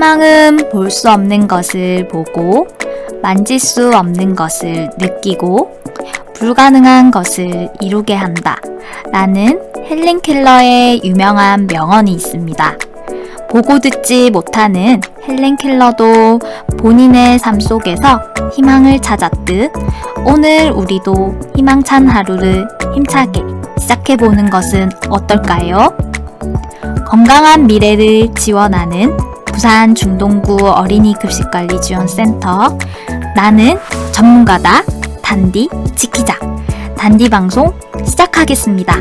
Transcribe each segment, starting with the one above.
희망은 볼 수 없는 것을 보고 만질 수 없는 것을 느끼고 불가능한 것을 이루게 한다. 라는 헬렌 켈러의 유명한 명언이 있습니다. 보고 듣지 못하는 헬렌 켈러도 본인의 삶 속에서 희망을 찾았듯 오늘 우리도 희망찬 하루를 힘차게 시작해보는 것은 어떨까요? 건강한 미래를 지원하는 부산 중동구 어린이 급식관리지원센터 나는 전문가다. 단디 지키자. 단디 방송 시작하겠습니다.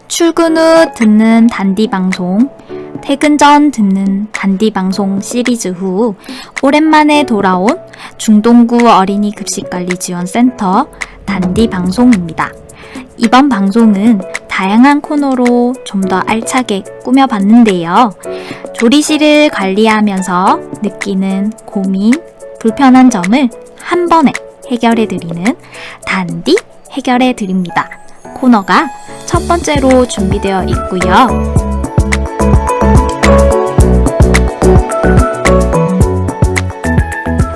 출근 후 듣는 단디 방송, 퇴근 전 듣는 단디 방송 시리즈 후 오랜만에 돌아온 중동구 어린이 급식관리지원센터 단디 방송입니다. 이번 방송은 다양한 코너로 좀 더 알차게 꾸며봤는데요. 조리실을 관리하면서 느끼는 고민, 불편한 점을 한 번에 해결해드리는 단디 해결해드립니다. 코너가 첫 번째로 준비되어 있고요.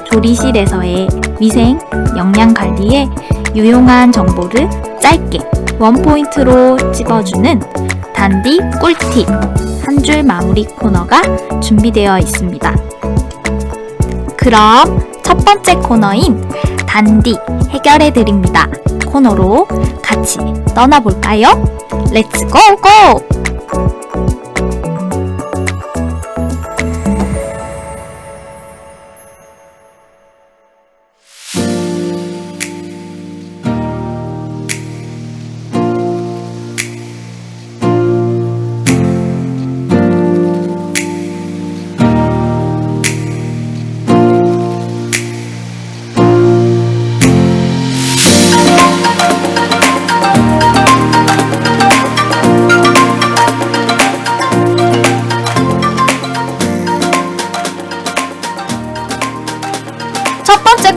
조리실에서의 위생, 영양 관리에 유용한 정보를 짧게 원포인트로 찝어주는 단디 꿀팁 한 줄 마무리 코너가 준비되어 있습니다. 그럼 첫 번째 코너인 단디 해결해드립니다. 코너로 같이 떠나볼까요? 렛츠 고고!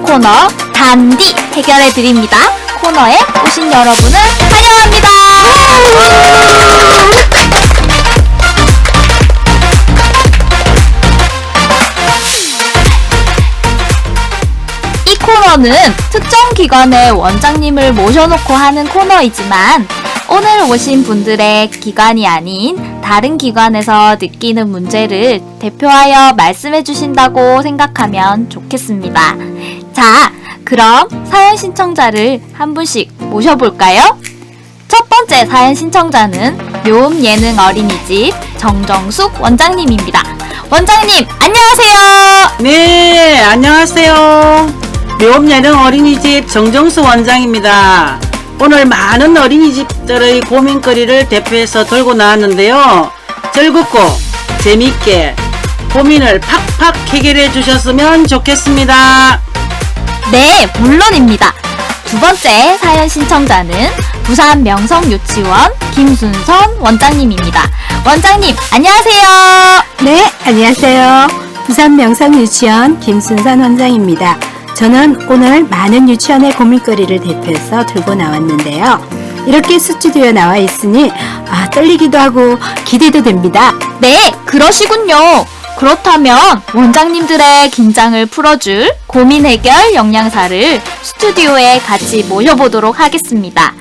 코너 단디 해결해드립니다. 코너에 오신 여러분을 환영합니다. 이 코너는 특정 기관의 원장님을 모셔놓고 하는 코너이지만 오늘 오신 분들의 기관이 아닌 다른 기관에서 느끼는 문제를 대표하여 말씀해 주신다고 생각하면 좋겠습니다. 자, 그럼 사연 신청자를 한 분씩 모셔볼까요? 첫 번째 사연 신청자는 묘음 예능 어린이집 정정숙 원장님입니다. 원장님, 안녕하세요. 네, 안녕하세요. 묘음 예능 어린이집 정정숙 원장입니다. 오늘 많은 어린이집들의 고민거리를 대표해서 들고 나왔는데요. 즐겁고 재밌게 고민을 팍팍 해결해 주셨으면 좋겠습니다. 네, 물론입니다. 두 번째 사연 신청자는 부산 명성유치원 김순선 원장님입니다. 원장님, 안녕하세요. 네, 안녕하세요. 부산 명성유치원 김순선 원장입니다. 저는 오늘 많은 유치원의 고민거리를 대표해서 들고 나왔는데요. 이렇게 스튜디오에 나와 있으니 떨리기도 하고 기대도 됩니다. 네, 그러시군요. 그렇다면 원장님들의 긴장을 풀어줄 고민 해결 영양사를 스튜디오에 같이 모셔보도록 하겠습니다.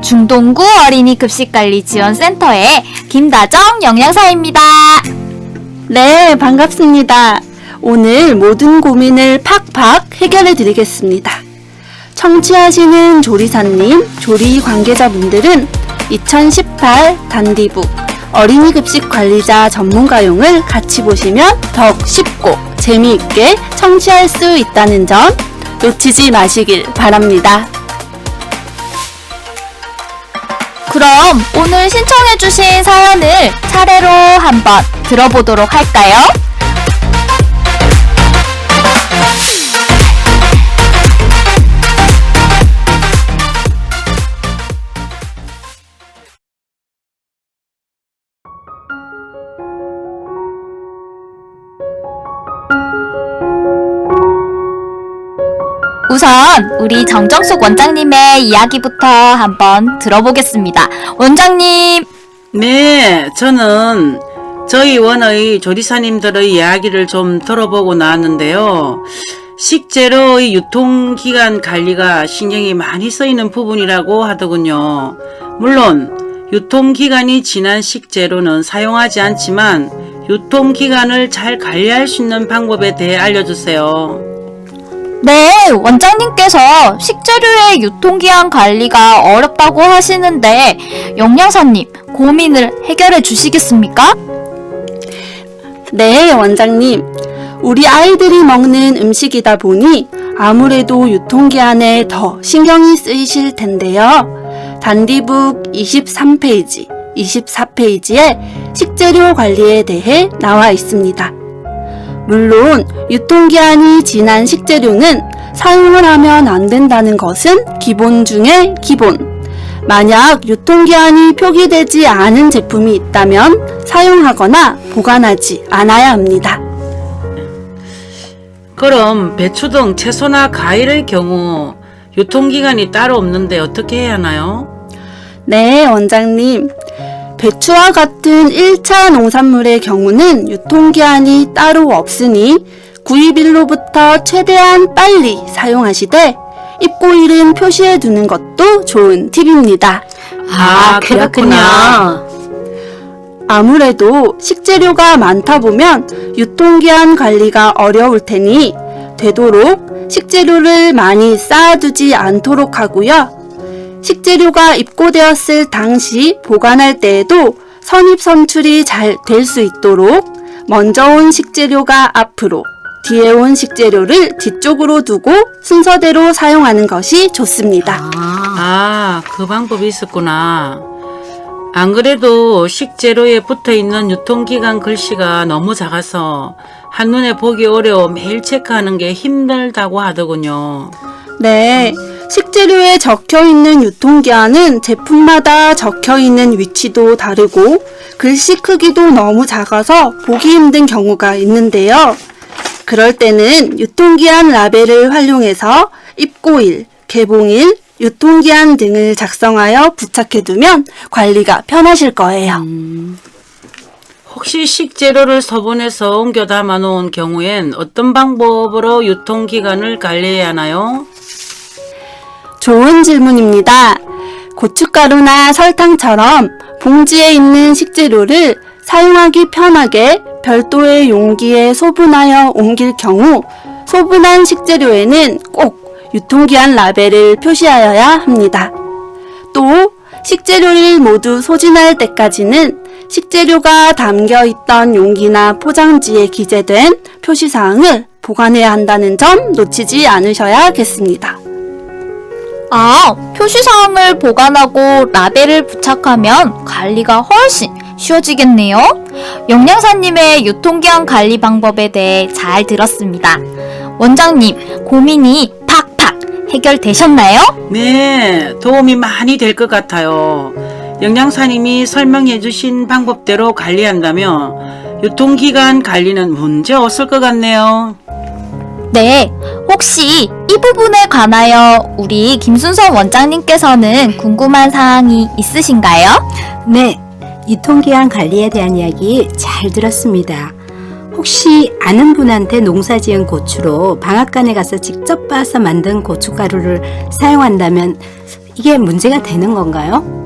중동구 어린이 급식관리지원센터의 김다정 영양사입니다. 네, 반갑습니다. 오늘 모든 고민을 팍팍 해결해 드리겠습니다. 청취하시는 조리사님, 조리 관계자분들은 2018 단디북 어린이 급식 관리자 전문가용을 같이 보시면 더욱 쉽고 재미있게 청취할 수 있다는 점 놓치지 마시길 바랍니다. 그럼 오늘 신청해주신 사연을 차례로 한번 들어보도록 할까요? 우선 우리 정정숙 원장님의 이야기부터 한번 들어보겠습니다. 원장님. 네, 저는 저희 원의 조리사님들의 이야기를 좀 들어보고 나왔는데요. 식재료의 유통기간 관리가 신경이 많이 쓰이는 부분이라고 하더군요. 물론 유통기간이 지난 식재료는 사용하지 않지만 유통기간을 잘 관리할 수 있는 방법에 대해 알려주세요. 네, 원장님께서 식재료의 유통기한 관리가 어렵다고 하시는데 영양사님 고민을 해결해 주시겠습니까? 네, 원장님. 우리 아이들이 먹는 음식이다 보니 아무래도 유통기한에 더 신경이 쓰이실 텐데요. 단디북 23페이지, 24페이지에 식재료 관리에 대해 나와 있습니다. 물론 유통기한이 지난 식재료는 사용을 하면 안 된다는 것은 기본 중에 기본. 만약 유통기한이 표기되지 않은 제품이 있다면 사용하거나 보관하지 않아야 합니다. 그럼 배추 등 채소나 과일의 경우 유통기간이 따로 없는데 어떻게 해야 하나요? 네, 원장님. 배추와 같은 1차 농산물의 경우는 유통기한이 따로 없으니 구입일로부터 최대한 빨리 사용하시되 입고일은 표시해 두는 것도 좋은 팁입니다. 그렇군요. 아무래도 식재료가 많다 보면 유통기한 관리가 어려울 테니 되도록 식재료를 많이 쌓아두지 않도록 하고요. 식재료가 입고되었을 당시 보관할 때에도 선입선출이 잘 될 수 있도록 먼저 온 식재료가 앞으로, 뒤에 온 식재료를 뒤쪽으로 두고 순서대로 사용하는 것이 좋습니다. 그 방법이 있었구나. 안 그래도 식재료에 붙어있는 유통기간 글씨가 너무 작아서 한눈에 보기 어려워 매일 체크하는 게 힘들다고 하더군요. 네, 식재료에 적혀있는 유통기한은 제품마다 적혀있는 위치도 다르고 글씨 크기도 너무 작아서 보기 힘든 경우가 있는데요. 그럴 때는 유통기한 라벨을 활용해서 입고일, 개봉일, 유통기한 등을 작성하여 부착해두면 관리가 편하실 거예요. 혹시 식재료를 소분해서 옮겨 담아 놓은 경우엔 어떤 방법으로 유통기간을 관리해야 하나요? 좋은 질문입니다. 고춧가루나 설탕처럼 봉지에 있는 식재료를 사용하기 편하게 별도의 용기에 소분하여 옮길 경우 소분한 식재료에는 꼭 유통기한 라벨을 표시하여야 합니다. 또 식재료를 모두 소진할 때까지는 식재료가 담겨 있던 용기나 포장지에 기재된 표시사항을 보관해야 한다는 점 놓치지 않으셔야겠습니다. 표시사항을 보관하고 라벨을 부착하면 관리가 훨씬 쉬워지겠네요. 영양사님의 유통기한 관리 방법에 대해 잘 들었습니다. 원장님, 고민이 팍팍 해결되셨나요? 네, 도움이 많이 될 것 같아요. 영양사님이 설명해 주신 방법대로 관리한다면 유통기간 관리는 문제 없을 것 같네요. 네, 혹시 이 부분에 관하여 우리 김순선 원장님께서는 궁금한 사항이 있으신가요? 네, 유통기한 관리에 대한 이야기 잘 들었습니다. 혹시 아는 분한테 농사지은 고추로 방앗간에 가서 직접 빻아서 만든 고춧가루를 사용한다면 이게 문제가 되는 건가요?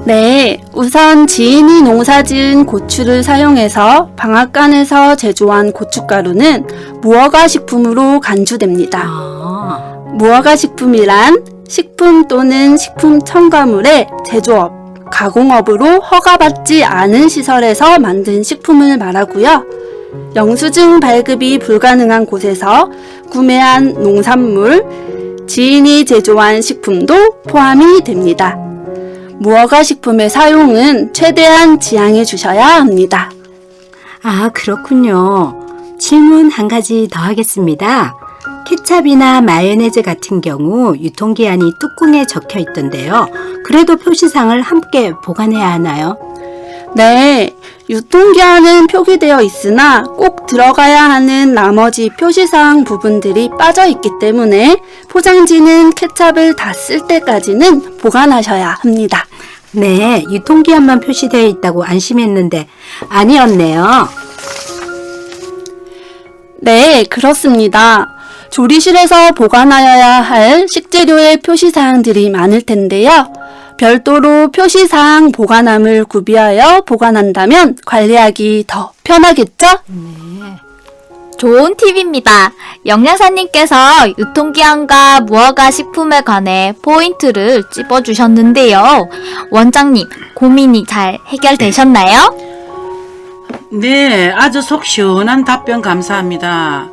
네, 우선 지인이 농사지은 고추를 사용해서 방앗간에서 제조한 고춧가루는 무허가 식품으로 간주됩니다. 무허가 식품이란 식품 또는 식품 첨가물의 제조업, 가공업으로 허가받지 않은 시설에서 만든 식품을 말하고요. 영수증 발급이 불가능한 곳에서 구매한 농산물, 지인이 제조한 식품도 포함이 됩니다. 무허가 식품의 사용은 최대한 지양해 주셔야 합니다. 그렇군요. 질문 한 가지 더 하겠습니다. 케찹이나 마요네즈 같은 경우 유통기한이 뚜껑에 적혀 있던데요. 그래도 표시상을 함께 보관해야 하나요? 네, 유통기한은 표기되어 있으나 꼭 들어가야 하는 나머지 표시사항 부분들이 빠져 있기 때문에 포장지는 케찹을 다 쓸 때까지는 보관하셔야 합니다. 네, 유통기한만 표시되어 있다고 안심했는데 아니었네요. 네, 그렇습니다. 조리실에서 보관하여야 할 식재료의 표시사항들이 많을 텐데요. 별도로 표시사항 보관함을 구비하여 보관한다면 관리하기 더 편하겠죠? 좋은 팁입니다. 영양사님께서 유통기한과 무허가 식품에 관해 포인트를 찝어주셨는데요. 원장님, 고민이 잘 해결되셨나요? 네, 아주 속 시원한 답변 감사합니다.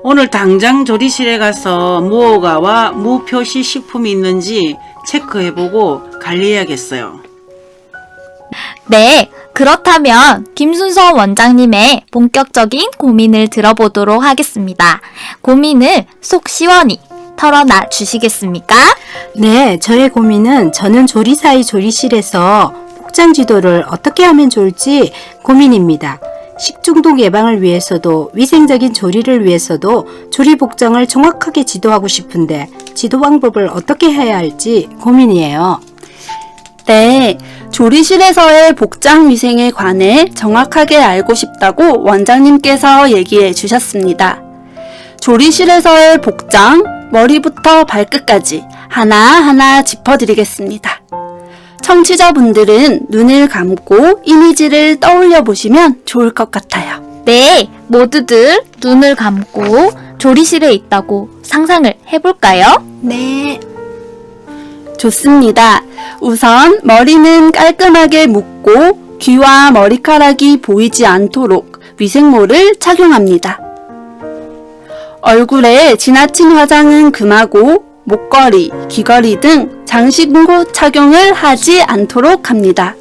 오늘 당장 조리실에 가서 무허가와 무표시 식품이 있는지 체크해보고 관리해야겠어요. 네, 그렇다면 김순서 원장님의 본격적인 고민을 들어보도록 하겠습니다. 고민을 속 시원히 털어놔 주시겠습니까? 네, 저의 고민은 저는 조리사의 조리실에서 복장 지도를 어떻게 하면 좋을지 고민입니다. 식중독 예방을 위해서도 위생적인 조리를 위해서도 조리 복장을 정확하게 지도하고 싶은데 지도 방법을 어떻게 해야 할지 고민이에요. 네, 조리실에서의 복장 위생에 관해 정확하게 알고 싶다고 원장님께서 얘기해 주셨습니다. 조리실에서의 복장, 머리부터 발끝까지 하나하나 짚어드리겠습니다. 청취자분들은 눈을 감고 이미지를 떠올려 보시면 좋을 것 같아요. 네, 모두들 눈을 감고 조리실에 있다고 상상을 해볼까요? 네. 좋습니다. 우선 머리는 깔끔하게 묶고 귀와 머리카락이 보이지 않도록 위생모를 착용합니다. 얼굴에 지나친 화장은 금하고 목걸이, 귀걸이 등 장신구 착용을 하지 않도록 합니다.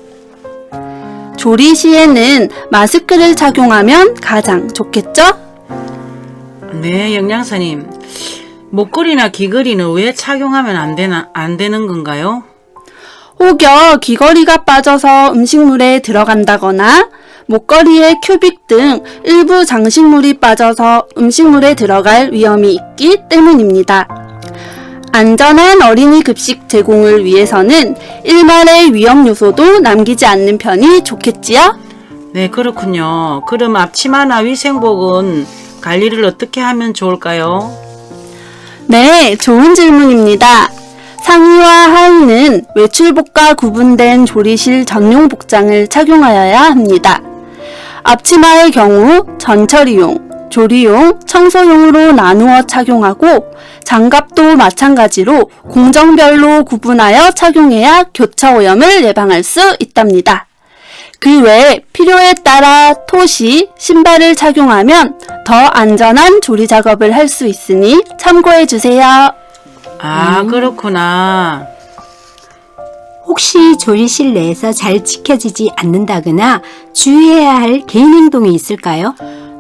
조리 시에는 마스크를 착용하면 가장 좋겠죠? 네, 영양사님. 목걸이나 귀걸이는 왜 착용하면 안 되는 건가요? 혹여 귀걸이가 빠져서 음식물에 들어간다거나 목걸이에 큐빅 등 일부 장식물이 빠져서 음식물에 들어갈 위험이 있기 때문입니다. 안전한 어린이 급식 제공을 위해서는 일말의 위험 요소도 남기지 않는 편이 좋겠지요? 네, 그렇군요. 그럼 앞치마나 위생복은 관리를 어떻게 하면 좋을까요? 네, 좋은 질문입니다. 상의와 하의는 외출복과 구분된 조리실 전용 복장을 착용하여야 합니다. 앞치마의 경우 전처리용, 조리용, 청소용으로 나누어 착용하고 장갑도 마찬가지로 공정별로 구분하여 착용해야 교차 오염을 예방할 수 있답니다. 그 외에 필요에 따라 토시, 신발을 착용하면 더 안전한 조리 작업을 할 수 있으니 참고해 주세요. 아, 그렇구나. 혹시 조리실 내에서 잘 지켜지지 않는다거나 주의해야 할 개인 행동이 있을까요?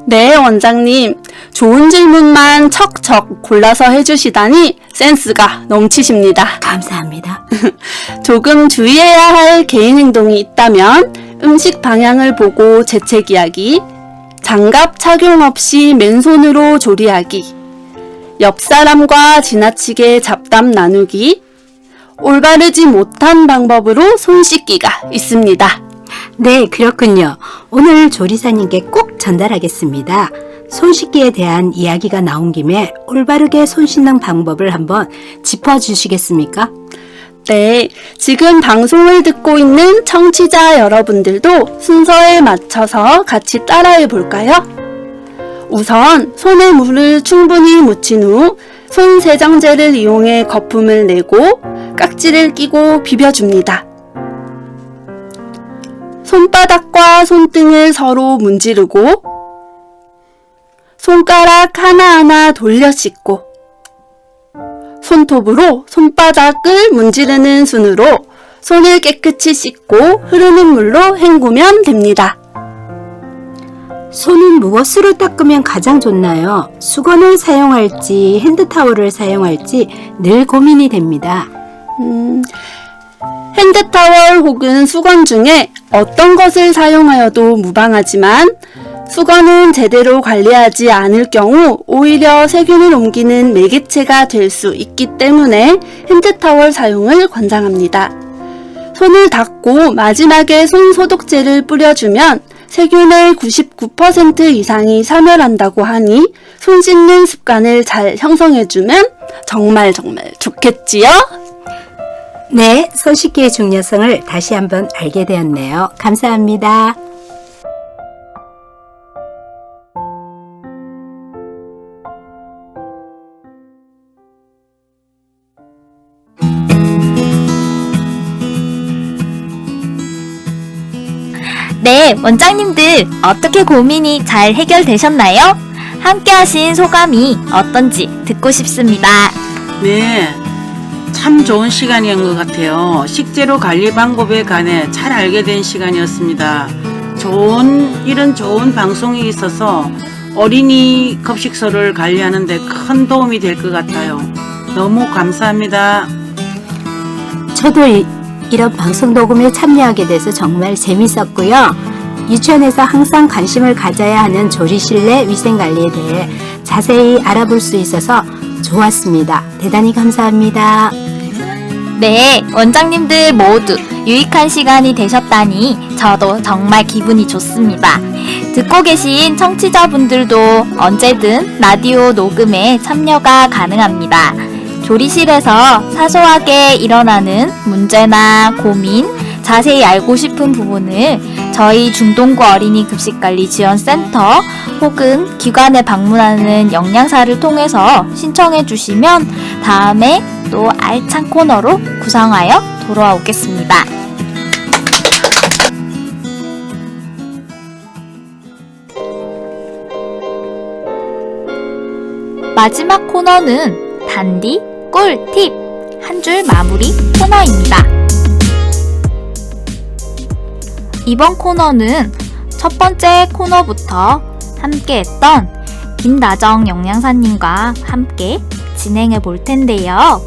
네, 원장님. 좋은 질문만 척척 골라서 해주시다니 센스가 넘치십니다. 감사합니다. 조금 주의해야 할 개인 행동이 있다면 음식 방향을 보고 재채기하기, 장갑 착용 없이 맨손으로 조리하기, 옆 사람과 지나치게 잡담 나누기, 올바르지 못한 방법으로 손 씻기가 있습니다. 네, 그렇군요. 오늘 조리사님께 꼭 전달하겠습니다. 손 씻기에 대한 이야기가 나온 김에 올바르게 손 씻는 방법을 한번 짚어주시겠습니까? 네, 지금 방송을 듣고 있는 청취자 여러분들도 순서에 맞춰서 같이 따라해 볼까요? 우선 손에 물을 충분히 묻힌 후 손 세정제를 이용해 거품을 내고 깍지를 끼고 비벼줍니다. 손바닥과 손등을 서로 문지르고 손가락 하나하나 돌려 씻고 손톱으로 손바닥을 문지르는 순으로 손을 깨끗이 씻고 흐르는 물로 헹구면 됩니다. 손은 무엇으로 닦으면 가장 좋나요? 수건을 사용할지 핸드타올을 사용할지 늘 고민이 됩니다. 핸드타월 혹은 수건 중에 어떤 것을 사용하여도 무방하지만 수건은 제대로 관리하지 않을 경우 오히려 세균을 옮기는 매개체가 될 수 있기 때문에 핸드타월 사용을 권장합니다. 손을 닦고 마지막에 손소독제를 뿌려주면 세균의 99% 이상이 사멸한다고 하니 손 씻는 습관을 잘 형성해주면 정말 좋겠지요? 네, 손 씻기의 중요성을 다시 한번 알게 되었네요. 감사합니다. 네, 원장님들 어떻게 고민이 잘 해결되셨나요? 함께 하신 소감이 어떤지 듣고 싶습니다. 네, 참 좋은 시간이었던 것 같아요. 식재료 관리 방법에 관해 잘 알게 된 시간이었습니다. 이런 좋은 방송이 있어서 어린이 급식소를 관리하는 데 큰 도움이 될 것 같아요. 너무 감사합니다. 저도 이런 방송 녹음에 참여하게 돼서 정말 재밌었고요. 유치원에서 항상 관심을 가져야 하는 조리실 내 위생관리에 대해 자세히 알아볼 수 있어서 좋았습니다. 대단히 감사합니다. 네, 원장님들 모두 유익한 시간이 되셨다니 저도 정말 기분이 좋습니다. 듣고 계신 청취자분들도 언제든 라디오 녹음에 참여가 가능합니다. 조리실에서 사소하게 일어나는 문제나 고민, 자세히 알고 싶은 부분을 저희 중동구 어린이 급식관리 지원센터 혹은 기관에 방문하는 영양사를 통해서 신청해 주시면 다음에 또 알찬 코너로 구성하여 돌아오겠습니다. 마지막 코너는 단디 꿀팁 한 줄 마무리 코너입니다. 이번 코너는 첫 번째 코너부터 함께했던 김나정 영양사님과 함께 진행해 볼 텐데요.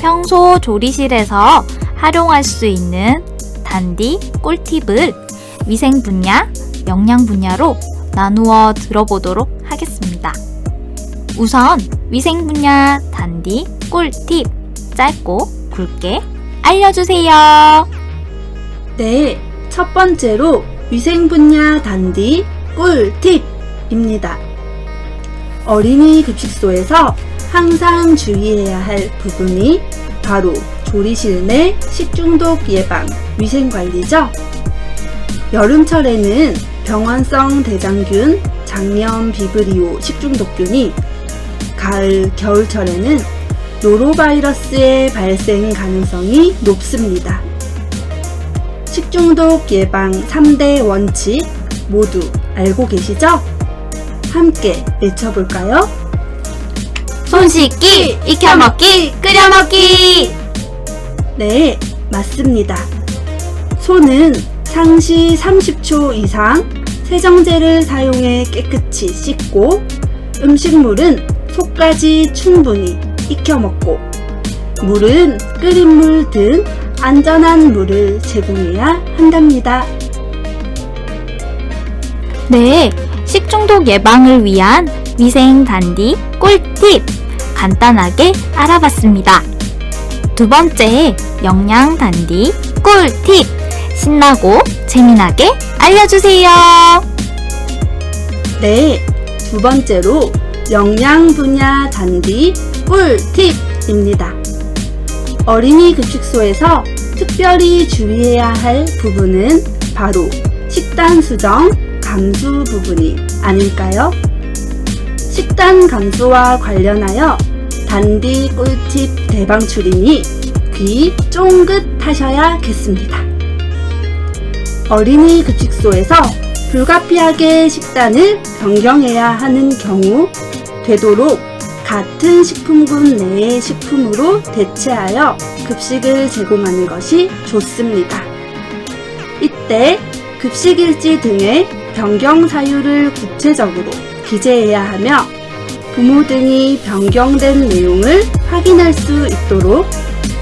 평소 조리실에서 활용할 수 있는 단디 꿀팁을 위생 분야, 영양 분야로 나누어 들어보도록 하겠습니다. 우선 위생 분야 단디 꿀팁 짧고 굵게 알려주세요. 네, 첫 번째로 위생 분야 단디 꿀팁입니다. 어린이 급식소에서 항상 주의해야 할 부분이 바로 조리실 내 식중독 예방, 위생관리죠. 여름철에는 병원성 대장균, 장염 비브리오 식중독균이, 가을, 겨울철에는 노로바이러스의 발생 가능성이 높습니다. 식중독 예방 3대 원칙 모두 알고 계시죠? 함께 외쳐볼까요? 손 씻기, 익혀 먹기, 끓여 먹기. 네, 맞습니다. 손은 상시 30초 이상 세정제를 사용해 깨끗이 씻고, 음식물은 속까지 충분히 익혀 먹고, 물은 끓인 물 등 안전한 물을 제공해야 한답니다. 네, 식중독 예방을 위한 위생 단디 꿀팁 간단하게 알아봤습니다. 두 번째 영양 단디 꿀팁 신나고 재미나게 알려주세요. 네, 두 번째로 영양 분야 단디 꿀팁입니다. 어린이 급식소에서 특별히 주의해야 할 부분은 바로 식단 수정, 감수 부분이 아닐까요? 식단 감수와 관련하여 단디 꿀팁 대방출이니 귀 쫑긋 하셔야겠습니다. 어린이 급식소에서 불가피하게 식단을 변경해야 하는 경우 되도록 같은 식품군 내의 식품으로 대체하여 급식을 제공하는 것이 좋습니다. 이때 급식일지 등의 변경 사유를 구체적으로 기재해야 하며 부모 등이 변경된 내용을 확인할 수 있도록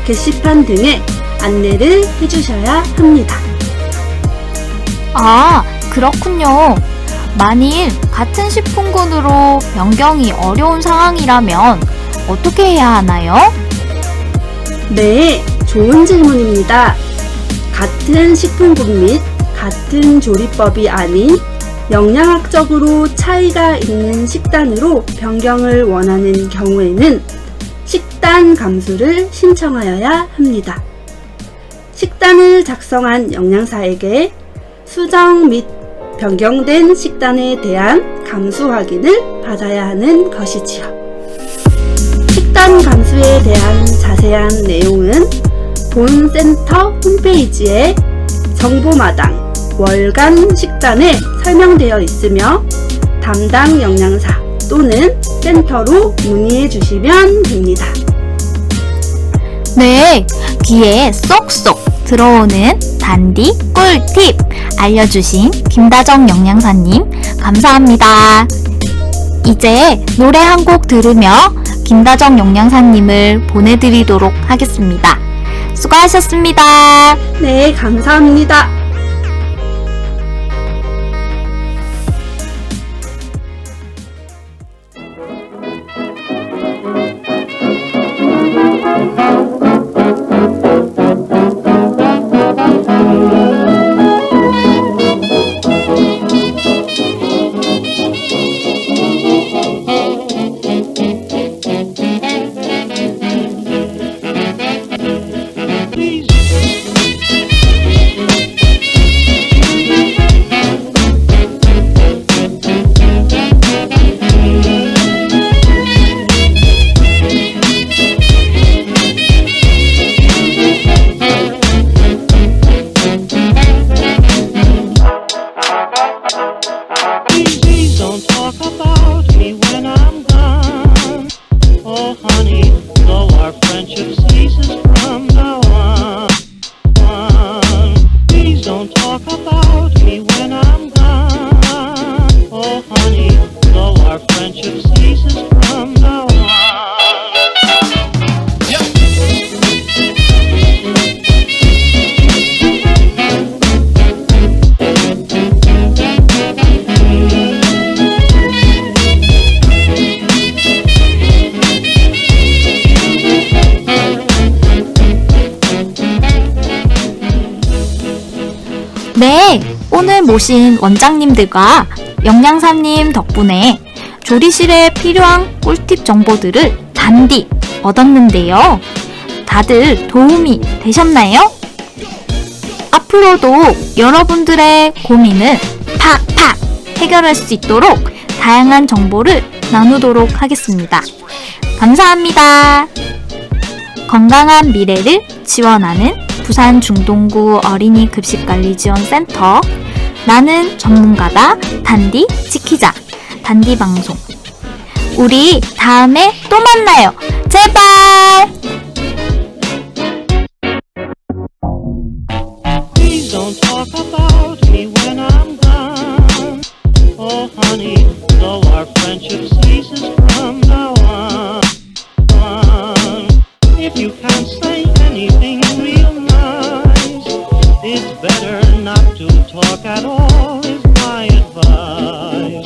게시판 등에 안내를 해주셔야 합니다. 아, 그렇군요. 만일 같은 식품군으로 변경이 어려운 상황이라면 어떻게 해야 하나요? 네, 좋은 질문입니다. 같은 식품군 및 같은 조리법이 아닌 영양학적으로 차이가 있는 식단으로 변경을 원하는 경우에는 식단 감수를 신청하여야 합니다. 식단을 작성한 영양사에게 수정 및 변경된 식단에 대한 감수 확인을 받아야 하는 것이지요. 식단 감수에 대한 자세한 내용은 본 센터 홈페이지에 정보마당 월간 식단에 설명되어 있으며 담당 영양사 또는 센터로 문의해 주시면 됩니다. 네, 귀에 쏙쏙 들어오는 단디 꿀팁 알려주신 김다정 영양사님 감사합니다. 이제 노래 한 곡 들으며 김다정 영양사님을 보내드리도록 하겠습니다. 수고하셨습니다. 네, 감사합니다. Please don't talk about me when I'm gone. Oh, honey, though our friendship ceases from now on. Please don't talk about me when I'm gone. Oh, honey, though our friendship ceases from now on. 네, 오늘 모신 원장님들과 영양사님 덕분에 조리실에 필요한 꿀팁 정보들을 단디 얻었는데요. 다들 도움이 되셨나요? 앞으로도 여러분들의 고민을 팍팍 해결할 수 있도록 다양한 정보를 나누도록 하겠습니다. 감사합니다. 건강한 미래를 지원하는 부산 중동구 어린이 급식관리지원센터 나는 전문가다 단디 지키자 단디 방송 우리 다음에 또 만나요. 제발. Please don't talk about me when I'm gone. Oh, honey, though our friendship ceases from now on. If you can't say anything real nice, it's better not to talk at all, is my advice.